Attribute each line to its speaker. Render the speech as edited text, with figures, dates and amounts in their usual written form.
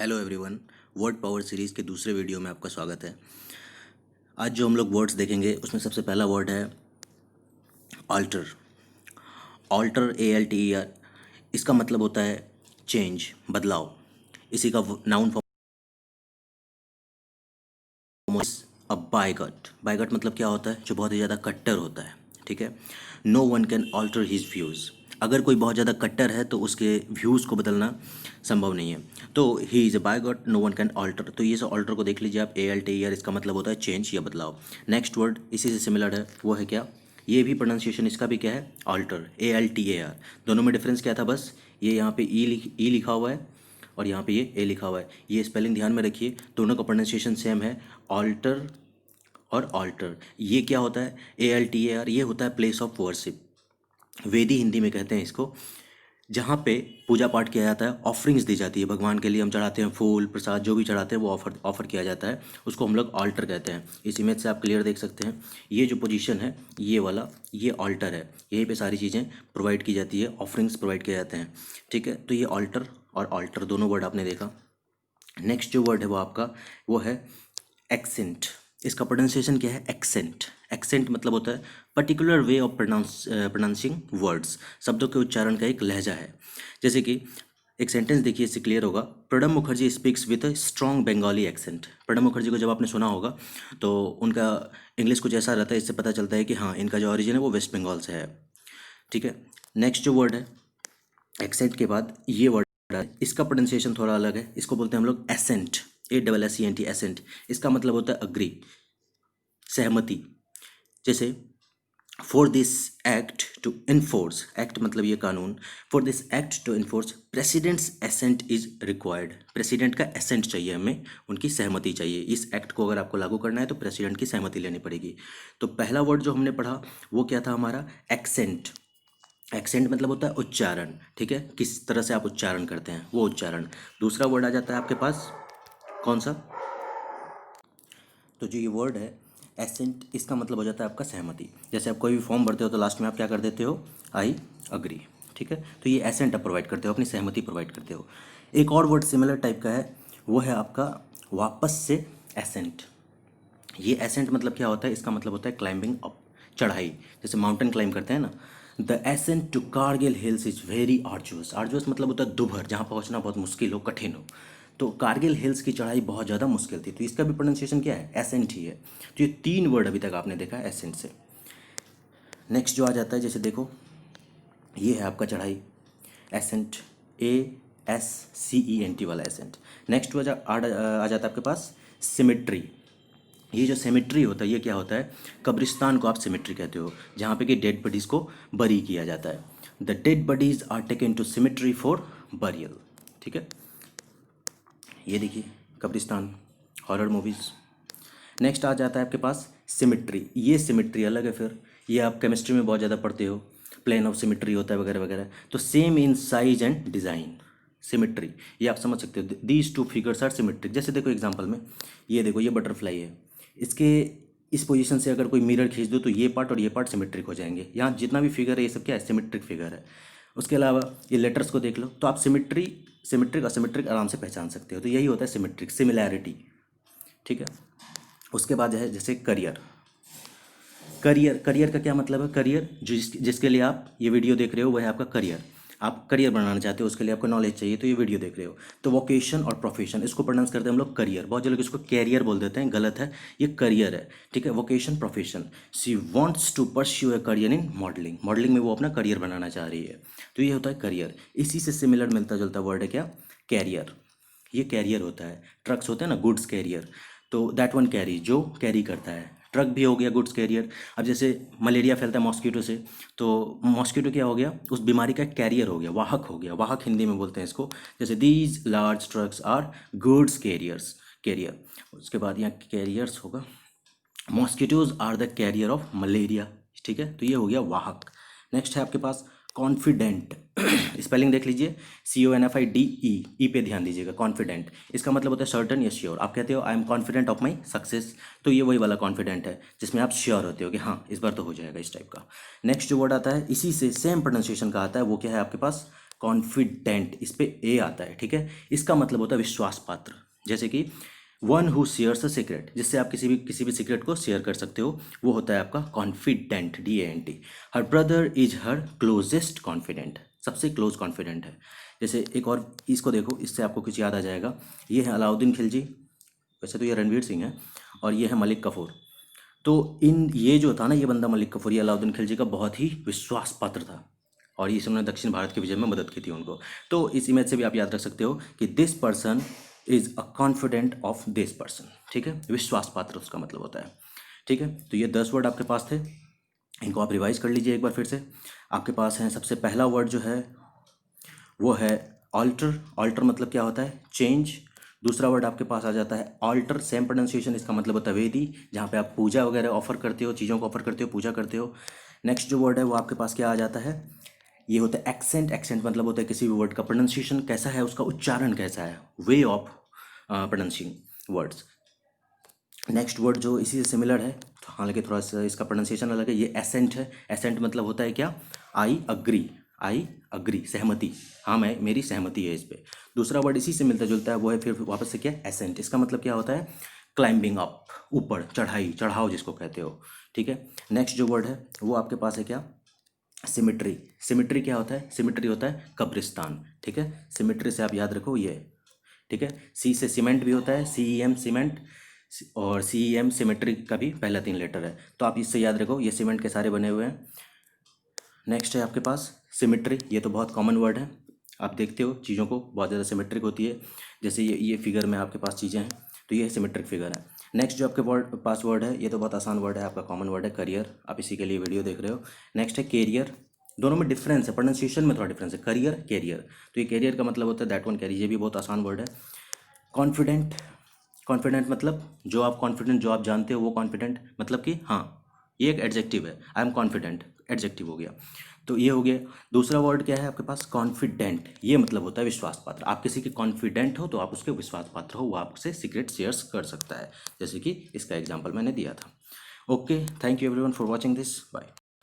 Speaker 1: Hello everyone. Word power series के दूसरे video में आपका स्वागत है। आज जो हम लोग वर्ड्स देखेंगे उसमें सबसे पहला वर्ड है ऑल्टर। ऑल्टर ALTER, इसका मतलब होता है चेंज, बदलाव। इसी का नाउन फॉर्म अ बायगट। बायगट मतलब क्या होता है? जो बहुत ही ज़्यादा कट्टर होता है। ठीक है। No one can alter his views. अगर कोई बहुत ज़्यादा कट्टर है तो उसके व्यूज़ को बदलना संभव नहीं है। तो he is a bigot, no one can alter. तो ये सब ऑल्टर को देख लीजिए आप, ALTER, इसका मतलब होता है चेंज या बदलाव। नेक्स्ट वर्ड इसी से सिमिलर है, वो है क्या? ये भी प्रोनाउंसिएशन इसका भी क्या है? Alter, ALTER। दोनों में डिफरेंस क्या था? बस ये यहाँ पे ई लिखा हुआ है और यहाँ पे ये ए लिखा हुआ है। ये स्पेलिंग ध्यान में रखिए, दोनों का प्रोनाउंसिएशन सेम है, ऑल्टर और ऑल्टर। ये क्या होता है? ALTER, ये होता है प्लेस ऑफ वर्शिप। वेदी हिंदी में कहते हैं इसको, जहाँ पे पूजा पाठ किया जाता है, ऑफरिंग्स दी जाती है भगवान के लिए। हम चढ़ाते हैं फूल प्रसाद, जो भी चढ़ाते हैं वो ऑफर किया जाता है, उसको हम लोग ऑल्टर कहते हैं। इस इमेज से आप क्लियर देख सकते हैं, ये जो पोजीशन है ये वाला, ये ऑल्टर है। यहीं पे सारी चीज़ें प्रोवाइड की जाती है, ऑफरिंग्स प्रोवाइड किए जाते हैं। ठीक है, तो ये ऑल्टर और ऑल्टर दोनों वर्ड आपने देखा। नेक्स्ट जो वर्ड है वो आपका वो है एक्सेंट। इसका प्रोनाउंसिएशन क्या है? एक्सेंट। एक्सेंट मतलब होता है particular way of pronouncing words. शब्दों के उच्चारण का एक लहजा है। जैसे कि एक सेंटेंस देखिए, इससे क्लियर होगा। Pranab Mukherjee speaks with a strong Bengali accent. Pranab Mukherjee को जब आपने सुना होगा तो उनका इंग्लिश कुछ ऐसा रहता है, इससे पता चलता है कि हाँ, इनका जो ओरिजिन है वो वेस्ट बंगाल से है। ठीक है। नेक्स्ट जो वर्ड है एक्सेंट के बाद, ये वर्ड है, इसका प्रोनाउंसिएशन थोड़ा अलग है। इसको बोलते हैं हम लोग एसेंट, ASSENT, एसेंट। इसका मतलब होता है अग्री, सहमति। जैसे for this act to enforce, act मतलब ये कानून, for this act to enforce president's assent is required. President का एसेंट चाहिए हमें, उनकी सहमति चाहिए। इस एक्ट को अगर आपको लागू करना है तो प्रेसिडेंट की सहमति लेनी पड़ेगी। तो पहला वर्ड जो हमने पढ़ा वो क्या था हमारा? एक्सेंट। एक्सेंट मतलब होता है उच्चारण। ठीक है, किस तरह से आप उच्चारण करते हैं वो उच्चारण। दूसरा वर्ड आ जाता है आपके पास, कौन सा? तो जो ये वर्ड है एसेंट, इसका मतलब हो जाता है आपका सहमति। जैसे आप कोई भी फॉर्म भरते हो तो लास्ट में आप क्या कर देते हो? I agree. ठीक है, तो ये एसेंट आप प्रोवाइड करते हो, अपनी सहमति प्रोवाइड करते हो। एक और वर्ड सिमिलर टाइप का है, वो है आपका वापस से एसेंट। ये एसेंट मतलब क्या होता है? इसका मतलब होता है क्लाइंबिंग अप, चढ़ाई। जैसे माउंटेन क्लाइंब करते हैं ना। The ascent to Kargil hills is very arduous. Arduous मतलब होता है दुभर, जहाँ पहुँचना बहुत मुश्किल हो, कठिन हो। तो कारगिल हिल्स की चढ़ाई बहुत ज़्यादा मुश्किल थी, तो इसका भी प्रोनाउंसिएशन क्या है? एसेंट ही है। तो ये तीन वर्ड अभी तक आपने देखा एसेंट से। नेक्स्ट जो आ जाता है, जैसे देखो ये है आपका चढ़ाई, एसेंट, ASCENT वाला एसेंट। नेक्स्ट आ जाता है आपके पास सिमिट्री। ये जो सिमेट्री होता है ये क्या होता है? कब्रिस्तान को आप सिमेट्री कहते हो, जहाँ पे कि डेड बॉडीज़ को बरी किया जाता है। The dead bodies are taken to cemetery for burial. ठीक है, ये देखिए कब्रिस्तान, हॉरर मूवीज़। नेक्स्ट आ जाता है आपके पास सिमेट्री। ये सिमेट्री अलग है फिर, ये आप केमिस्ट्री में बहुत ज़्यादा पढ़ते हो, प्लेन ऑफ सिमेट्री होता है वगैरह वगैरह। तो same in size and design, symmetry, ये आप समझ सकते हो। These two figures are symmetric. जैसे देखो एग्जांपल में, ये देखो ये बटरफ्लाई है, इसके इस पोजीशन से अगर कोई मिरर खींच दो तो ये पार्ट और ये पार्ट सिमेट्रिक हो जाएंगे। यहाँ जितना भी फिगर है ये सब क्या है? सिमेट्रिक फिगर है। उसके अलावा ये लेटर्स को देख लो, तो आप सिमेट्रिक असिमेट्रिक आराम से पहचान सकते हो। तो यही होता है सिमेट्रिक, सिमिलैरिटी। ठीक है। उसके बाद है जैसे करियर। करियर, करियर का क्या मतलब है? करियर जिसके लिए आप ये वीडियो देख रहे हो वह है आपका करियर। आप करियर बनाना चाहते हो, उसके लिए आपको नॉलेज चाहिए, तो ये वीडियो देख रहे हो। तो वोकेशन और प्रोफेशन, इसको प्रोनाउंस करते हैं हम लोग करियर। बहुत से लोग इसको कैरियर बोल देते हैं, गलत है, ये करियर है। ठीक है, vocation profession. She wants to pursue a career in modelling. Modelling में वो अपना करियर बनाना चाह रही है, तो ये होता है करियर। इसी से सिमिलर मिलता जुलता वर्ड है क्या? कैरियर। ये कैरियर होता है। ट्रक्स होते हैं ना, गुड्स कैरियर, तो दैट वन कैरी, जो कैरी करता है। ट्रक भी हो गया गुड्स कैरियर। अब जैसे मलेरिया फैलता है मॉस्किटो से, तो मॉस्किटो क्या हो गया? उस बीमारी का कैरियर हो गया, वाहक हो गया। वाहक हिंदी में बोलते हैं इसको। जैसे these large trucks are goods carriers, carrier. उसके बाद यहाँ कैरियर्स होगा, mosquitoes are the carrier of malaria. ठीक है, तो ये हो गया वाहक। नेक्स्ट है आपके पास कॉन्फिडेंट। स्पेलिंग देख लीजिए, CONFIDE, पे ध्यान दीजिएगा। कॉन्फिडेंट, इसका मतलब होता है सर्टन या श्योर। आप कहते हो I am confident of my success, तो ये वही वाला कॉन्फिडेंट है जिसमें आप श्योर होते हो कि हाँ इस बार तो हो जाएगा, इस टाइप का। नेक्स्ट जो वर्ड आता है इसी से सेम प्रोनाउंसिएशन का आता है, वो क्या है आपके पास? कॉन्फिडेंट, इस पे ए आता है, ठीक है। इसका मतलब होता है विश्वास पात्र। जैसे कि one who shares a secret, जिससे आप किसी भी सीक्रेट को शेयर कर सकते हो, वो होता है आपका confident, DANT। Her brother is her closest confident, सबसे क्लोज कॉन्फिडेंट है। जैसे एक और इसको देखो, इससे आपको कुछ याद आ जाएगा। ये है अलाउद्दीन खिलजी, वैसे तो ये रणवीर सिंह है, और ये है मलिक कफूर। तो ये जो था ना, ये बंदा मलिक कफूर, ये अलाउद्दीन खिलजी का बहुत ही विश्वास पात्र था, और इसने दक्षिण भारत के विजय में मदद की थी उनको। तो इस इमेज से भी आप याद रख सकते हो कि this person is a confident of this person, ठीक है। विश्वास पात्र उसका मतलब होता है, ठीक है। तो ये 10 वर्ड आपके पास थे, इनको आप रिवाइज कर लीजिए एक बार फिर से। आपके पास है सबसे पहला वर्ड जो है वो है ऑल्टर। ऑल्टर मतलब क्या होता है? चेंज। दूसरा वर्ड आपके पास आ जाता है ऑल्टर, सेम प्रोनाउंसिएशन, इसका मतलब होता है वेदी, जहाँ पे आप पूजा वगैरह ऑफर करते हो, चीज़ों को ऑफर करते हो, पूजा करते हो। नेक्स्ट जो वर्ड है वो आपके पास क्या आ जाता है? ये होता है एक्सेंट। एक्सेंट मतलब होता है किसी भी वर्ड का प्रोनाउंसिएशन कैसा है, उसका उच्चारण कैसा है, way of pronouncing words. Next word जो इसी से सिमिलर है, हालांकि थोड़ा सा इसका प्रोनाउंसिएशन अलग है, ये एसेंट है। एसेंट मतलब होता है क्या? आई अग्री, आई अग्री, सहमति, हाँ मैं मेरी सहमति है इस पे। दूसरा वर्ड इसी से मिलता जुलता है, वो है फिर वापस से क्या? एसेंट। इसका मतलब क्या होता है? क्लाइंबिंग अप, ऊपर, चढ़ाई, चढ़ाव जिसको कहते हो, ठीक है। नेक्स्ट जो वर्ड है वो आपके पास है क्या? सिमिट्री। सिमिट्री क्या होता है? सिमिट्री होता है कब्रिस्तान, ठीक है। सिमिट्री से आप याद रखो ये, ठीक है। सी से सीमेंट भी होता है, CEM सीमेंट, और CEM सिमेट्री का भी पहला 3 लेटर है, तो आप इससे याद रखो ये सीमेंट के सारे बने हुए हैं। नेक्स्ट है आपके पास सिमेट्री, ये तो बहुत कॉमन वर्ड है, आप देखते हो चीज़ों को बहुत ज़्यादा सिमेट्रिक होती है। जैसे ये फिगर में आपके पास चीज़ें हैं, तो ये सिमेट्रिक फिगर है। नेक्स्ट जो आपके पास वर्ड है, ये तो बहुत आसान वर्ड है, आपका कॉमन वर्ड है, करियर, आप इसी के लिए वीडियो देख रहे हो। नेक्स्ट है कैरियर, दोनों में डिफरेंस है, प्रोनाउंसिएशन में थोड़ा डिफरेंस है, करियर, कैरियर। तो ये कैरियर का मतलब होता है दैट वन कैरी, ये भी बहुत आसान वर्ड है। कॉन्फिडेंट, कॉन्फिडेंट मतलब जो आप कॉन्फिडेंट, जो आप जानते हो वो कॉन्फिडेंट, मतलब कि हाँ, ये एक एडजेक्टिव है, आई एम कॉन्फिडेंट, एडजेक्टिव हो गया, तो ये हो गया। दूसरा वर्ड क्या है आपके पास? कॉन्फिडेंट, ये मतलब होता है विश्वास पात्र। आप किसी के कॉन्फिडेंट हो तो आप उसके विश्वास पात्र हो, वो आपसे सीक्रेट शेयर्स कर सकता है, जैसे कि इसका एग्जाम्पल मैंने दिया था। Okay, thank you everyone for watching this, bye.